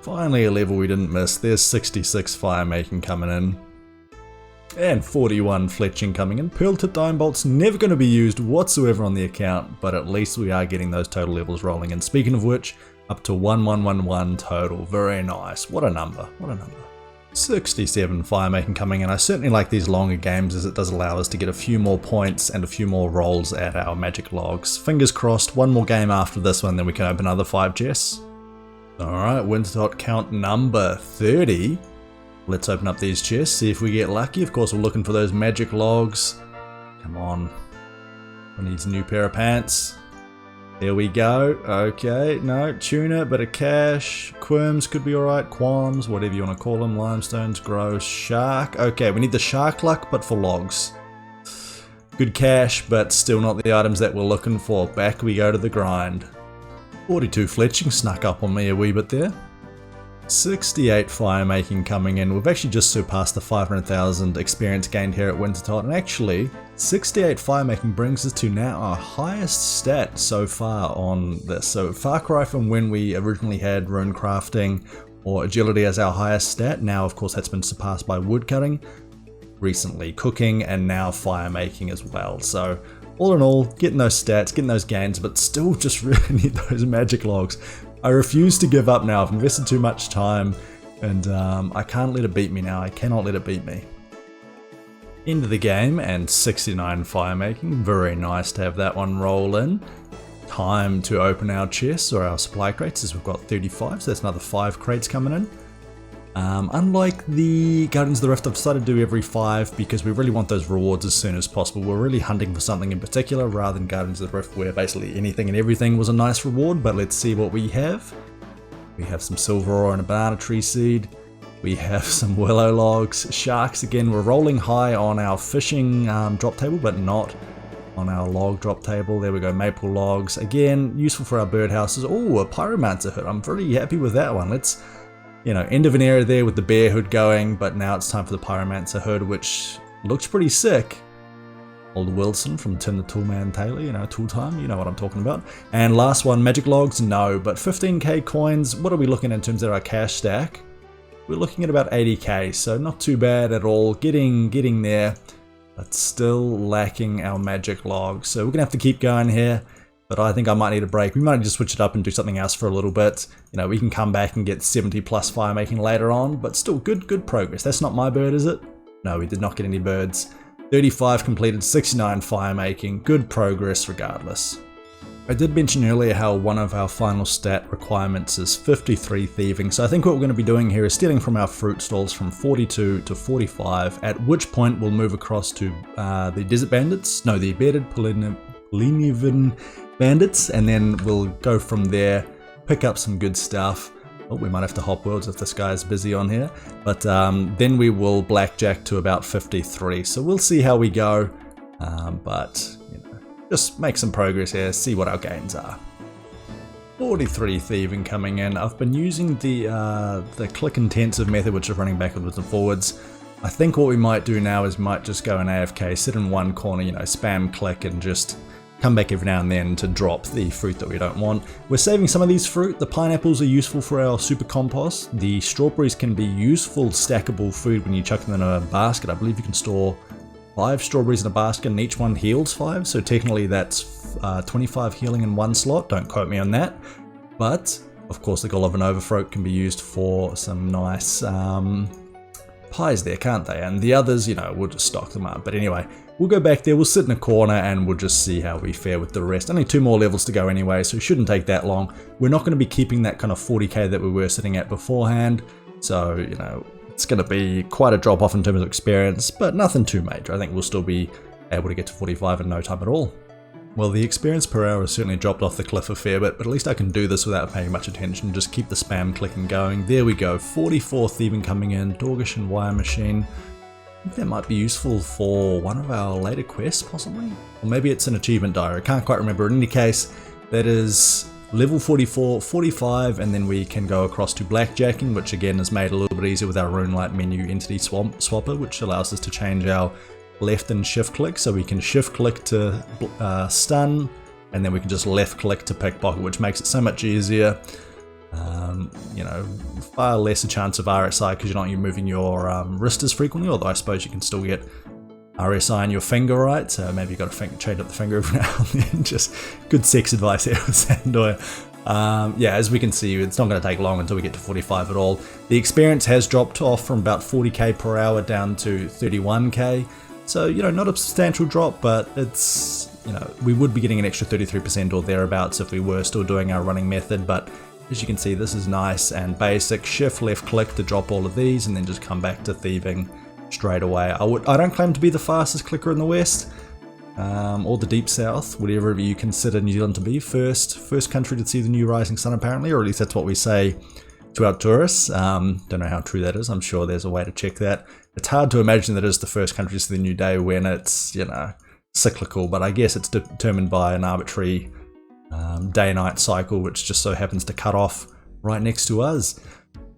Finally a level we didn't miss. There's 66 fire making coming in. And 41 fletching coming in. Pearl tipped iron bolts never going to be used whatsoever on the account, but at least we are getting those total levels rolling. And speaking of which, up to 1111 total. Very nice. What a number. What a number. 67 fire making coming in. I certainly like these longer games as it does allow us to get a few more points and a few more rolls at our magic logs. Fingers crossed, one more game after this one, then we can open another 5 chests. Alright, Wintertot count number 30. Let's open up these chests, see if we get lucky. Of course, we're looking for those magic logs. Come on. I need a new pair of pants. There we go. Okay, no, tuna, bit of cash. Quirms could be alright. Qualms, whatever you want to call them. Limestones, gross. Shark. Okay, we need the shark luck, but for logs. Good cash, but still not the items that we're looking for. Back we go to the grind. 42 fletching snuck up on me a wee bit there. 68 fire making coming in. We've actually just surpassed the 500,000 experience gained here at Wintertot, and actually 68 fire making brings us to now our highest stat so far on this. So far cry from when we originally had rune crafting or agility as our highest stat. Now of course that's been surpassed by woodcutting, recently cooking, and now fire making as well. So all in all, getting those stats, getting those gains, but still just really need those magic logs. I refuse to give up now. I've invested too much time, and I can't let it beat me now. I cannot let it beat me. End of the game, and 69 fire making. Very nice to have that one roll in. Time to open our chests or our supply crates, as we've got 35, so that's another 5 crates coming in. Unlike the Guardians of the Rift, I've decided to do every 5 because we really want those rewards as soon as possible. We're really hunting for something in particular rather than Guardians of the Rift where basically anything and everything was a nice reward. But let's see what we have. We have some silver ore and a banana tree seed. We have some willow logs, sharks again. We're rolling high on our fishing drop table, but not on our log drop table. There we go, maple logs. Again, useful for our birdhouses. Oh, a pyromancer hood. I'm pretty happy with that one. Let's, you know, end of an era there with the bear hood going, but now it's time for the pyromancer hood, which looks pretty sick. Old Wilson from Tim the Toolman Taylor, you know, tool time, you know what I'm talking about. And last one, magic logs, no, but 15k coins. What are we looking at in terms of our cash stack? We're looking at about 80k, so not too bad at all. Getting there, but still lacking our magic logs. So we're gonna have to keep going here. But I think I might need a break. We might need to switch it up and do something else for a little bit. You know, we can come back and get 70 plus fire making later on, but still good progress. That's not my bird, is it? No, we did not get any birds. 35 completed, 69 fire making. Good progress regardless. I did mention earlier how one of our final stat requirements is 53 thieving. So I think what we're going to be doing here is stealing from our fruit stalls from 42 to 45, at which point we'll move across to the desert bandits. No, the bearded Polinivan bandits, and then we'll go from there, pick up some good stuff. Oh, we might have to hop worlds if this guy's busy on here, but then we will blackjack to about 53, so we'll see how we go, but you know, just make some progress here, see what our gains are. 43 thieving coming in. I've been using the click intensive method, which is running backwards and forwards. I think what we might do now is might just go in AFK, sit in one corner, you know, spam click and just come back every now and then to drop the fruit that we don't want. We're saving some of these fruit. The pineapples are useful for our super compost. The strawberries can be useful stackable food when you chuck them in a basket. I believe you can store 5 strawberries in a basket and each one heals 5. So technically that's 25 healing in one slot. Don't quote me on that. But of course the Golovan Overthroat can be used for some nice pies there, can't they? And the others, you know, we'll just stock them up. But anyway, we'll go back there, we'll sit in a corner and we'll just see how we fare with the rest. Only 2 more levels to go anyway, so it shouldn't take that long. We're not going to be keeping that kind of 40k that we were sitting at beforehand. So, you know, it's going to be quite a drop off in terms of experience, but nothing too major. I think we'll still be able to get to 45 in no time at all. Well, the experience per hour has certainly dropped off the cliff a fair bit, but at least I can do this without paying much attention. Just keep the spam clicking going. There we go, 44 thieving coming in, Dorgish and Wire Machine. I think that might be useful for one of our later quests, possibly? Or maybe it's an achievement diary, I can't quite remember. In any case, that is level 44, 45, and then we can go across to blackjacking, which again is made a little bit easier with our Runelight menu entity swapper, which allows us to change our left and shift click, so we can shift click to stun, and then we can just left click to pickpocket, which makes it so much easier. You know, far lesser chance of RSI because you're not moving your wrist as frequently, although I suppose you can still get RSI in your finger, right? So maybe you've got to change up the finger every now and then. Just good sex advice here with Sandoy. Yeah, as we can see, it's not going to take long until we get to 45 at all. The experience has dropped off from about 40k per hour down to 31k. So, you know, not a substantial drop, but it's, you know, we would be getting an extra 33% or thereabouts if we were still doing our running method. But as you can see, this is nice and basic. Shift left click to drop all of these and then just come back to thieving straight away. I don't claim to be the fastest clicker in the West. Or the deep south, whatever you consider New Zealand to be. First country to see the new rising sun apparently, or at least that's what we say to our tourists. Don't know how true that is. I'm sure there's a way to check that. It's hard to imagine that it's the first country to see the new day when it's, you know, cyclical, but I guess it's determined by an arbitrary day-night cycle, which just so happens to cut off right next to us.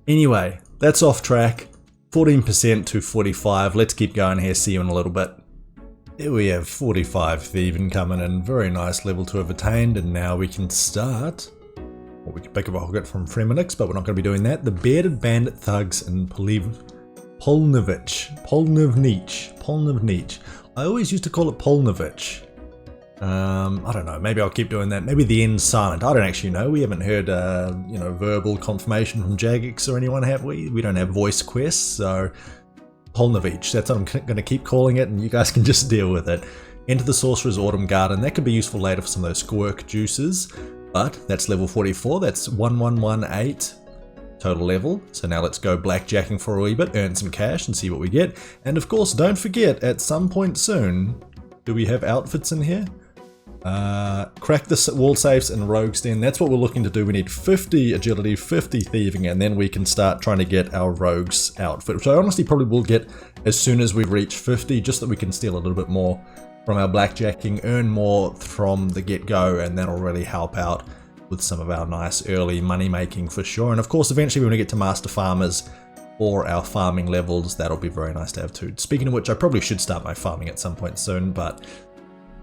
Anyway, that's off track. 14% to 45. Let's keep going here. See you in a little bit. Here we have 45 thieving coming in, very nice level to have attained, and now we can start, or we can pick up a hocket from Fremenix, but we're not going to be doing that. The Bearded Bandit Thugs in Polnevich. I always used to call it Polnevich. I don't know, maybe I'll keep doing that. Maybe the N's silent, I don't actually know. We haven't heard, you know, verbal confirmation from Jagex or anyone, have we? We don't have voice quests, so Polnevich, that's what I'm going to keep calling it, and you guys can just deal with it. Enter the Sorcerer's Autumn Garden. That could be useful later for some of those squirk juices, but that's level 44. That's 1118 total level. So now let's go blackjacking for a wee bit, earn some cash and see what we get. And of course, don't forget, at some point soon, do we have outfits in here? Crack the wall safes and rogues den. That's what we're looking to do. We need 50 agility, 50 thieving, and then we can start trying to get our rogues outfit, which I honestly probably will get as soon as we reach 50, just so that we can steal a little bit more from our blackjacking, earn more from the get-go, and that'll really help out with some of our nice early money making for sure. And of course, eventually when we get to Master Farmers or our farming levels, that'll be very nice to have too. Speaking of which, I probably should start my farming at some point soon, but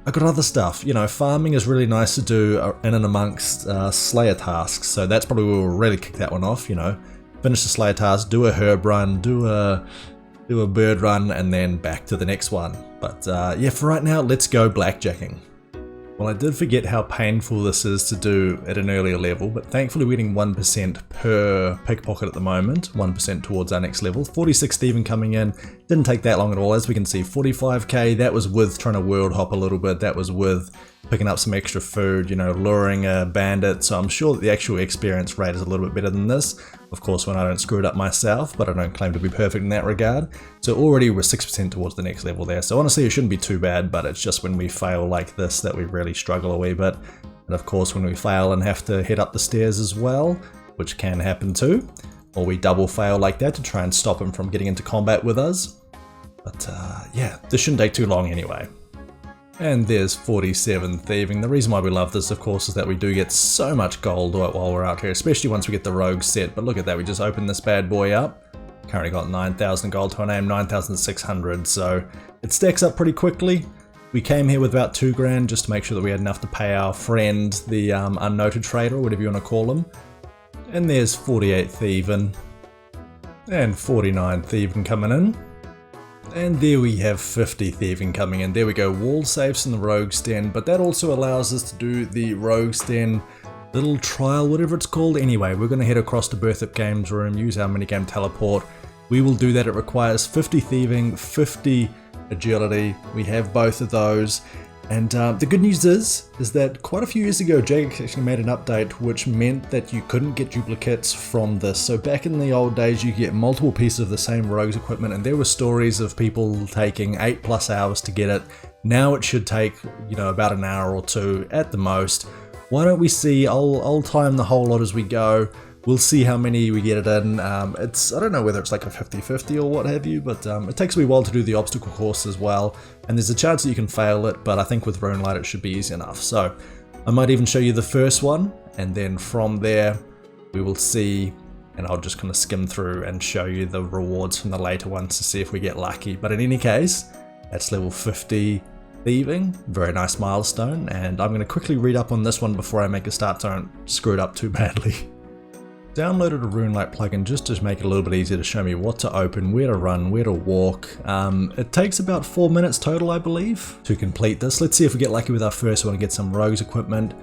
I've got other stuff. You know, farming is really nice to do in and amongst Slayer tasks, so that's probably where we'll really kick that one off, you know. Finish the Slayer task, do a herb run, do a bird run, and then back to the next one. But yeah, for right now, let's go blackjacking. Well, I did forget how painful this is to do at an earlier level, but thankfully we're getting 1% per pickpocket at the moment, 1% towards our next level. 46 thieving coming in, didn't take that long at all. As we can see, 45k, that was with trying to world hop a little bit, that was with picking up some extra food, you know, luring a bandit, so I'm sure that the actual experience rate is a little bit better than this. Of course, when I don't screw it up myself, but I don't claim to be perfect in that regard. So already we're 6% towards the next level there. So honestly, it shouldn't be too bad, but it's just when we fail like this that we really struggle a wee bit. And of course, when we fail and have to head up the stairs as well, which can happen too, or we double fail like that to try and stop him from getting into combat with us. But yeah, this shouldn't take too long anyway. And there's 47 thieving. The reason why we love this, of course, is that we do get so much gold while we're out here, especially once we get the rogue set. But look at that, we just opened this bad boy up. Currently got 9,000 gold to our name, 9,600, so it stacks up pretty quickly. We came here with about 2 grand just to make sure that we had enough to pay our friend, the unnoted trader, or whatever you want to call him. And there's 48 thieving. And 49 thieving coming in. And there we have 50 thieving coming in. There we go, wall safes in the rogues den, but that also allows us to do the rogues den little trial, whatever it's called. Anyway, we're going to head across to Berthup Games Room, use our minigame teleport. We will do that. It requires 50 thieving, 50 agility. We have both of those. And the good news is that quite a few years ago, Jagex actually made an update which meant that you couldn't get duplicates from this. So back in the old days, you get multiple pieces of the same rogues equipment, and there were stories of people taking 8+ hours to get it. Now it should take, you know, about an hour or 2 at the most. Why don't we see, I'll time the whole lot as we go. We'll see how many we get it in. I don't know whether it's like a 50-50 or what have you, but it takes a wee while to do the obstacle course as well, and there's a chance that you can fail it, but I think with Runelight it should be easy enough. So I might even show you the first one, and then from there we will see, and I'll just kind of skim through and show you the rewards from the later ones to see if we get lucky. But in any case, that's level 50 thieving, very nice milestone, and I'm going to quickly read up on this one before I make a start so I don't screw it up too badly. Downloaded a RuneLite plugin just to make it a little bit easier to show me what to open, where to run, where to walk. It takes about 4 minutes total, I believe, to complete this. Let's see if we get lucky with our first one and get some rogues equipment.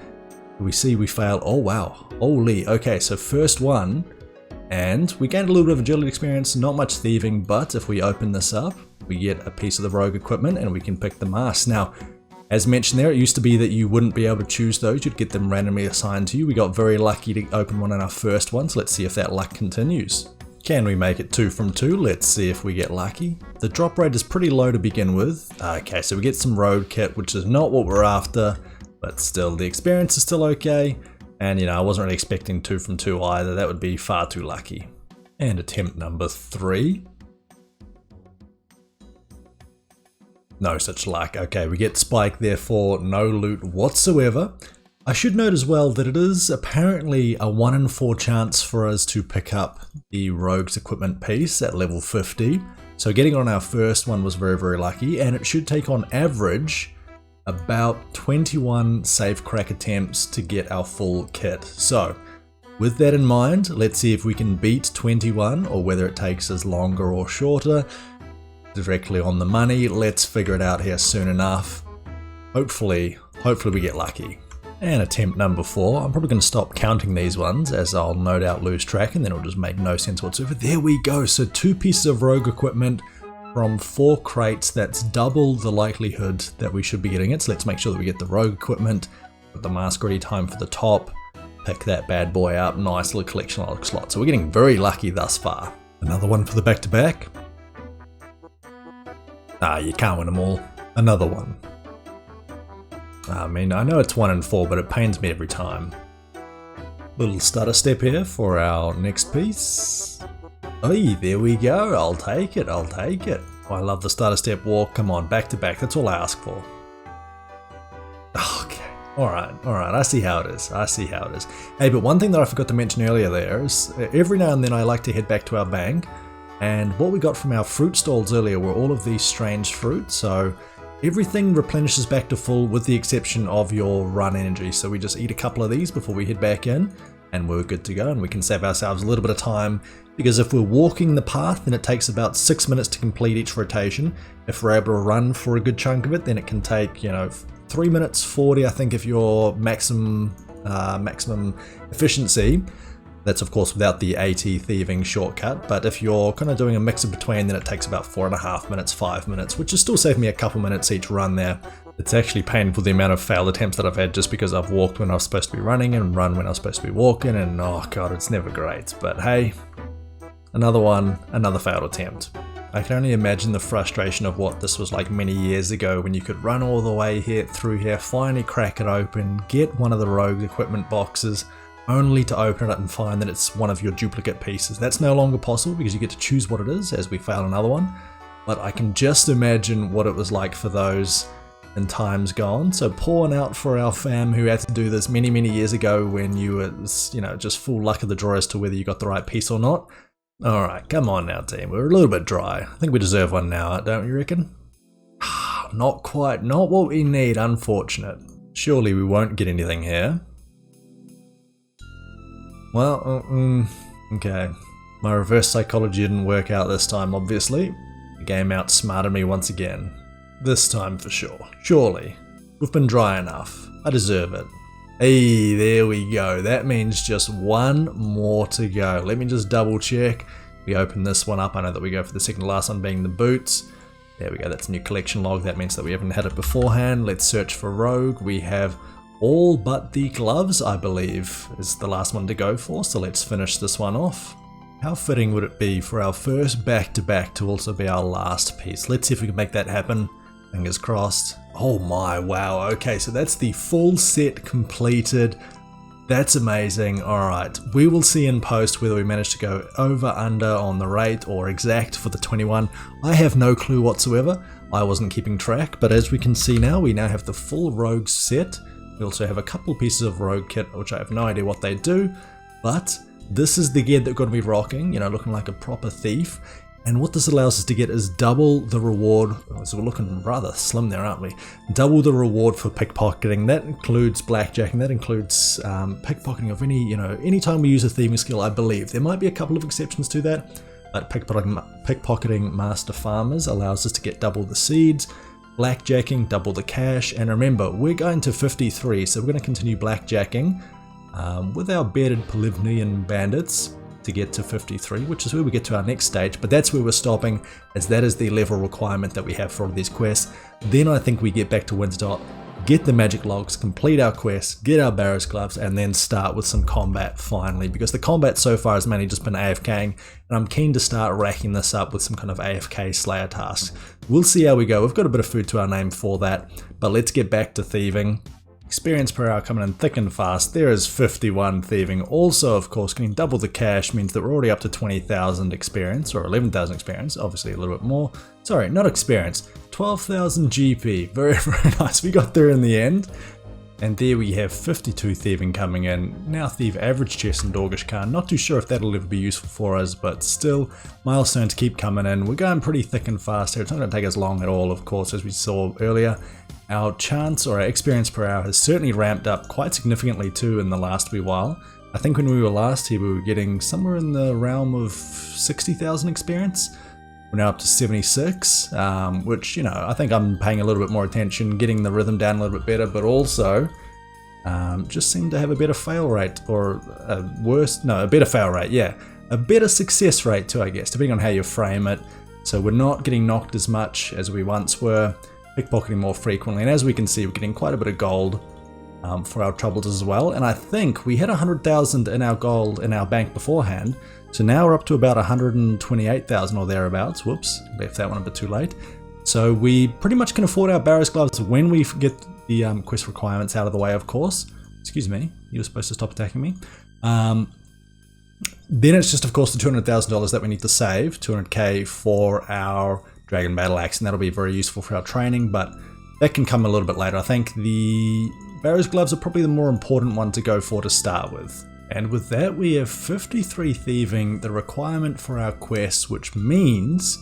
We see we failed. Oh wow, holy, okay, so first one, and we gained a little bit of agility experience, not much thieving, but if we open this up, we get a piece of the rogue equipment and we can pick the mask. Now, as mentioned there, it used to be that you wouldn't be able to choose those, you'd get them randomly assigned to you. We got very lucky to open one in our first one, so let's see if that luck continues. Can we make it 2 from 2? Let's see if we get lucky. The drop rate is pretty low to begin with. Okay, so we get some road kit, which is not what we're after, but still the experience is still okay. And I wasn't really expecting 2 from 2 either, that would be far too lucky. And attempt number 3. No such luck. Okay, we get spike, therefore no loot whatsoever. I should note as well that it is apparently a 1 in 4 chance for us to pick up the rogues equipment piece at level 50. So getting on our first one was very, very lucky, and it should take on average about 21 safe crack attempts to get our full kit. So with that in mind, let's see if we can beat 21 or whether it takes us longer or shorter. Directly on the money. Let's figure it out here soon enough. Hopefully we get lucky. And attempt number 4. I'm probably going to stop counting these ones as I'll no doubt lose track and then it'll just make no sense whatsoever. There we go. So 2 pieces of rogue equipment from 4 crates. That's double the likelihood that we should be getting it. So let's make sure that we get the rogue equipment. Put the mask ready time for the top. Pick that bad boy up. Nice little collection log slot. So we're getting very lucky thus far. Another one for the back-to-back. You can't win them all. Another one. I mean, I know it's 1 in 4, but it pains me every time. Little stutter step here for our next piece. Hey, there we go. I'll take it. I'll take it. Oh, I love the stutter step walk. Come on, back to back. That's all I ask for. Okay. All right. I see how it is. Hey, but one thing that I forgot to mention earlier there is every now and then I like to head back to our bank. And what we got from our fruit stalls earlier were all of these strange fruits, so everything replenishes back to full with the exception of your run energy. So we just eat a couple of these before we head back in and we're good to go, and we can save ourselves a little bit of time, because if we're walking the path then it takes about 6 minutes to complete each rotation. If we're able to run for a good chunk of it then it can take 3 minutes 40 I think if your maximum efficiency. That's of course without the AT thieving shortcut, but if you're kind of doing a mix of between then it takes about 4.5 minutes, 5 minutes, which is still saving me a couple minutes each run there. It's actually painful the amount of failed attempts that I've had just because I've walked when I was supposed to be running and run when I was supposed to be walking, and oh god, it's never great. But hey, another one, another failed attempt. I can only imagine the frustration of what this was like many years ago when you could run all the way through here, finally crack it open, get one of the rogue equipment boxes, only to open it up and find that it's one of your duplicate pieces. That's no longer possible because you get to choose what it is, as we failed another one. But I can just imagine what it was like for those in times gone. So pouring out for our fam who had to do this many, many years ago when you were, just full luck of the draw as to whether you got the right piece or not. Alright, come on now team, we're a little bit dry. I think we deserve one now, don't you reckon? Not quite, not what we need, unfortunate. Surely we won't get anything here. Well, okay. My reverse psychology didn't work out this time, obviously. The game outsmarted me once again. This time for sure. Surely. We've been dry enough. I deserve it. Hey, there we go. That means just one more to go. Let me just double check. We open this one up. I know that we go for the second to last one being the boots. There we go. That's a new collection log. That means that we haven't had it beforehand. Let's search for rogue. We have all but the gloves, I believe, is the last one to go for, so let's finish this one off. How fitting would it be for our first back-to-back to also be our last piece? Let's see if we can make that happen. Fingers crossed. Oh my, wow, okay, so that's the full set completed. That's amazing. Alright, we will see in post whether we manage to go over, under on the rate or exact for the 21. I have no clue whatsoever. I wasn't keeping track, but as we can see now, we now have the full rogue set. We also have a couple pieces of rogue kit, which I have no idea what they do, but this is the gear that we're going to be rocking, looking like a proper thief. And what this allows us to get is double the reward. So we're looking rather slim there, aren't we? Double the reward for pickpocketing. That includes blackjacking. That includes pickpocketing of any time we use a thieving skill, I believe. There might be a couple of exceptions to that, but pickpocketing master farmers allows us to get double the seeds. Blackjacking, double the cash. And remember, we're going to 53, so we're going to continue blackjacking with our bearded Polivnian bandits to get to 53, which is where we get to our next stage, but that's where we're stopping, as that is the level requirement that we have for all these quests. Then I think we get back to Wintertot, get the magic logs, complete our quests, get our Barrow's gloves, and then start with some combat finally, because the combat so far has mainly just been AFKing, and I'm keen to start racking this up with some kind of AFK Slayer tasks. We'll see how we go. We've got a bit of food to our name for that, but let's get back to thieving. Experience per hour coming in thick and fast. There is 51 thieving. Also, of course, getting double the cash means that we're already up to 20,000 experience, or 11,000 experience, obviously a little bit more. Sorry, not experience, 12,000 GP. Very, very nice. We got there in the end. And there we have 52 thieving coming in. Now thieve average chest and Dorgish Khan. Not too sure if that'll ever be useful for us, but still, milestones keep coming in. We're going pretty thick and fast here. It's not going to take us long at all, of course, as we saw earlier. Our chance or our experience per hour has certainly ramped up quite significantly too in the last wee while. I think when we were last here we were getting somewhere in the realm of 60,000 experience. We're now up to 76, which, I think I'm paying a little bit more attention, getting the rhythm down a little bit better, but also just seem to have a better fail rate, or a better fail rate, yeah. A better success rate too, I guess, depending on how you frame it. So we're not getting knocked as much as we once were, pickpocketing more frequently, and as we can see, we're getting quite a bit of gold for our troubles as well. And I think we had 100,000 in our gold in our bank beforehand, so now we're up to about 128,000 or thereabouts. Whoops, left that one a bit too late. So we pretty much can afford our Barrow's gloves when we get the quest requirements out of the way, of course. Excuse me, you were supposed to stop attacking me. Then it's just, of course, the $200,000 that we need to save, 200k for our Dragon Battle Axe, and that'll be very useful for our training, but that can come a little bit later. I think the Barrow's gloves are probably the more important one to go for to start with. And with that, we have 53 thieving, the requirement for our quest, which means,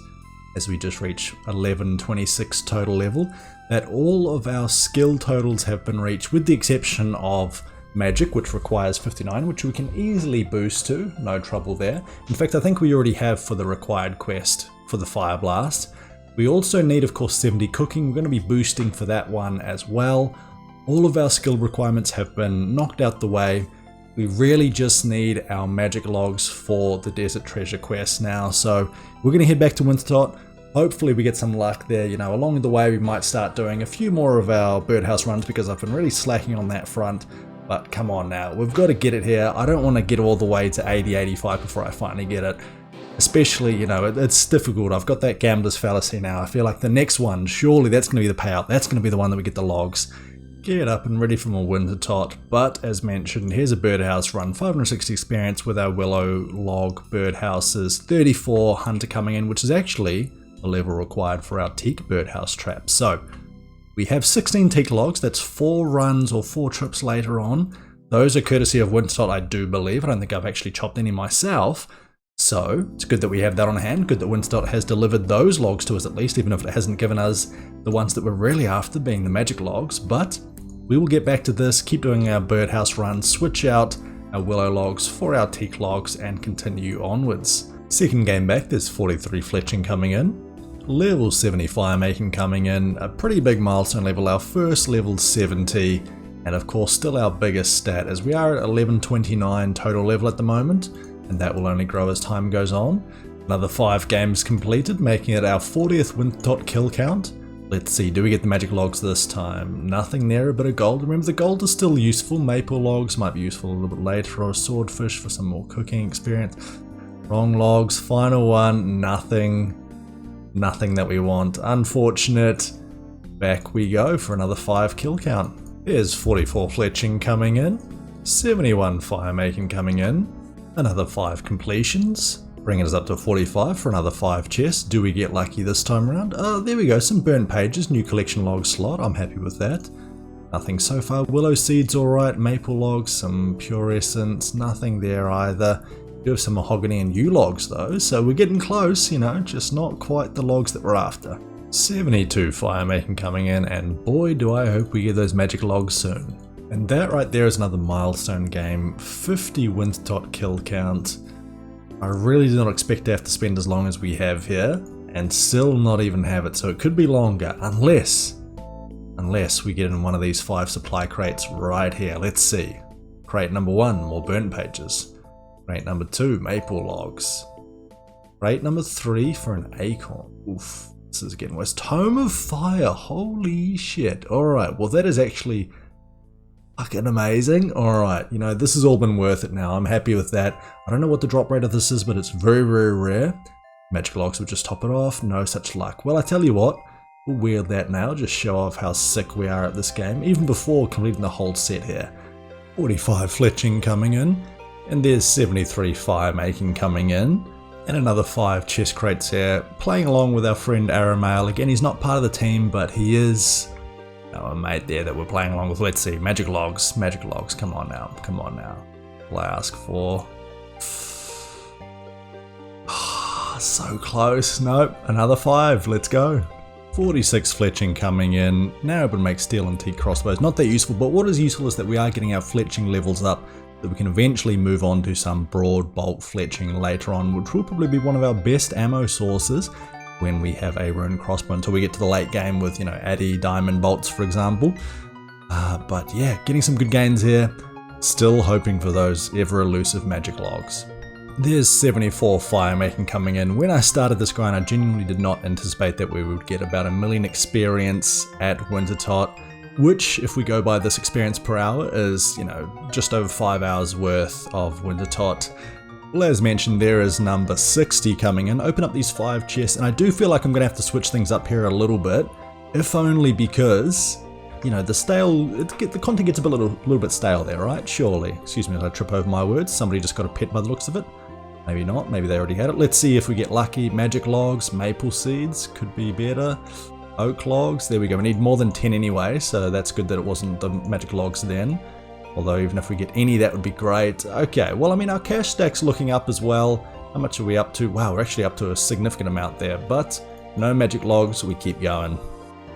as we just reach 1126 total level, that all of our skill totals have been reached, with the exception of magic, which requires 59, which we can easily boost to, no trouble there. In fact, I think we already have for the required quest for the Fire Blast. We also need, of course, 70 cooking. We're going to be boosting for that one as well. All of our skill requirements have been knocked out the way. We really just need our magic logs for the Desert Treasure quest now. So we're going to head back to Wintertot. Hopefully we get some luck there. Along the way we might start doing a few more of our birdhouse runs, because I've been really slacking on that front. But come on now, we've got to get it here. I don't want to get all the way to 80, 85 before I finally get it. Especially, it's difficult. I've got that gambler's fallacy now. I feel like the next one, surely that's going to be the payout. That's going to be the one that we get the logs. Get up and ready for more Wintertot. But as mentioned, here's a birdhouse run. 560 experience with our willow log birdhouses. 34 hunter coming in, which is actually the level required for our teak birdhouse trap. So we have 16 teak logs. That's 4 runs or 4 trips later on. Those are courtesy of Wintertot, I do believe. I don't think I've actually chopped any myself. So it's good that we have that on hand. Good that Wintertot has delivered those logs to us at least, even if it hasn't given us the ones that we're really after, being the magic logs. But we will get back to this, keep doing our birdhouse run, switch out our willow logs for our teak logs, and continue onwards. Second game back, there's 43 fletching coming in. Level 70 fire making coming in. A pretty big milestone level, our first level 70. And of course still our biggest stat, as we are at 1129 total level at the moment. And that will only grow as time goes on. Another 5 games completed, making it our 40th Wintertot kill count. Let's see, do we get the magic logs this time? Nothing there, a bit of gold. Remember, the gold is still useful. Maple logs might be useful a little bit later, or a swordfish for some more cooking experience. Wrong logs, final one, nothing that we want. Unfortunate. Back we go for another 5 kill count. There's 44 fletching coming in, 71 fire making coming in. Another 5 completions, bringing us up to 45 for another 5 chests. Do we get lucky this time around? There we go, some burnt pages, new collection log slot, I'm happy with that. Nothing so far. Willow seeds alright, maple logs, some pure essence, nothing there either. Do have some mahogany and yew logs though, so we're getting close, you know, just not quite the logs that we're after. 72 fire making coming in, and boy do I hope we get those magic logs soon. And that right there is another milestone game, 50 Wintertot kill count. I really did not expect to have to spend as long as we have here, and still not even have it, so it could be longer, unless we get in one of these 5 supply crates right here. Let's see. Crate number 1, more burnt pages. Crate number 2, maple logs. Crate number 3 for an acorn. Oof, this is getting worse. Tome of Fire, holy shit. Alright, well that is actually fucking amazing. Alright, you know, this has all been worth it now. I'm happy with that. I don't know what the drop rate of this is, but it's very, very rare. Magic logs would just top it off. No such luck. Well, I tell you what, we'll wear that now. Just show off how sick we are at this game, even before completing the whole set here. 45 fletching coming in. And there's 73 fire making coming in. And another 5 chest crates here. Playing along with our friend Aramail. Again, he's not part of the team, but he is our mate there that we're playing along with. Let's see, magic logs, come on now, Will I ask for? So close, nope, another 5, let's go. 46 fletching coming in, now able to make steel and teak crossbows, not that useful, but what is useful is that we are getting our fletching levels up, that we can eventually move on to some broad bolt fletching later on, which will probably be one of our best ammo sources when we have a rune crossbow until we get to the late game with, you know, Addy diamond bolts for example. But yeah, getting some good gains here, still hoping for those ever elusive magic logs. There's 74 fire making coming in. When I started this grind, I genuinely did not anticipate that we would get about 1 million experience at Wintertot, which, if we go by this experience per hour, is, you know, just over 5 hours worth of Wintertot. Well, as mentioned, there is number 60 coming in. Open up these 5 chests, and I do feel like I'm going to have to switch things up here a little bit, if only because, you know, the content gets a little bit stale there, right? Surely. Excuse me as I trip over my words. Somebody just got a pet by the looks of it. Maybe not, maybe they already had it. Let's see if we get lucky. Magic logs, maple seeds, could be better. Oak logs, there we go. We need more than 10 anyway, so that's good that it wasn't the magic logs then. Although even if we get any, that would be great. Okay, well, I mean, our cash stack's looking up as well. How much are we up to? Wow, we're actually up to a significant amount there, but no magic logs, we keep going.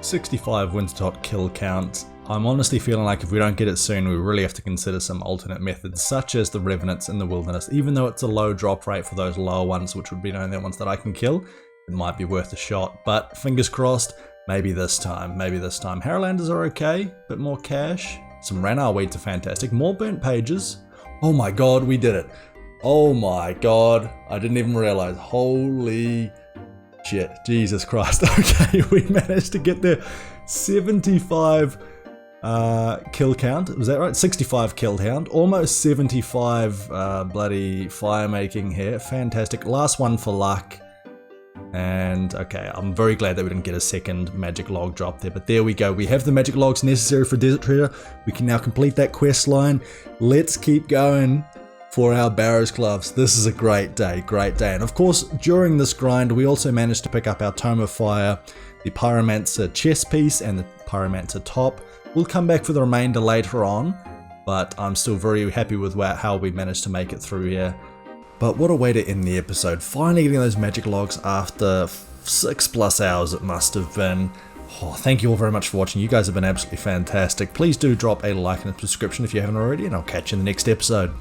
65 Wintertot kill count. I'm honestly feeling like if we don't get it soon, we really have to consider some alternate methods, such as the Revenants in the Wilderness. Even though it's a low drop rate for those lower ones, which would be the only ones that I can kill, it might be worth a shot. But fingers crossed, maybe this time, Harrowlanders are okay, bit more cash. Some Ranar weeds are fantastic. More burnt pages. Oh my god, we did it. Oh my god, I didn't even realize. Holy shit, Jesus Christ. Okay, we managed to get there. 75 kill count, was that right? 65 kill count, almost 75 bloody fire making here. Fantastic. Last one for luck. And okay, I'm very glad that we didn't get a second magic log drop there, but there we go. We have the magic logs necessary for Desert Treasure. We can now complete that quest line. Let's keep going for our Barrow's Gloves. This is a great day, and of course during this grind we also managed to pick up our Tome of Fire, the Pyromancer chest piece and the Pyromancer top. We'll come back for the remainder later on, but I'm still very happy with how we managed to make it through here. But what a way to end the episode, finally getting those magic logs after 6+ hours it must have been. Oh, thank you all very much for watching, you guys have been absolutely fantastic. Please do drop a like and a subscription if you haven't already, and I'll catch you in the next episode.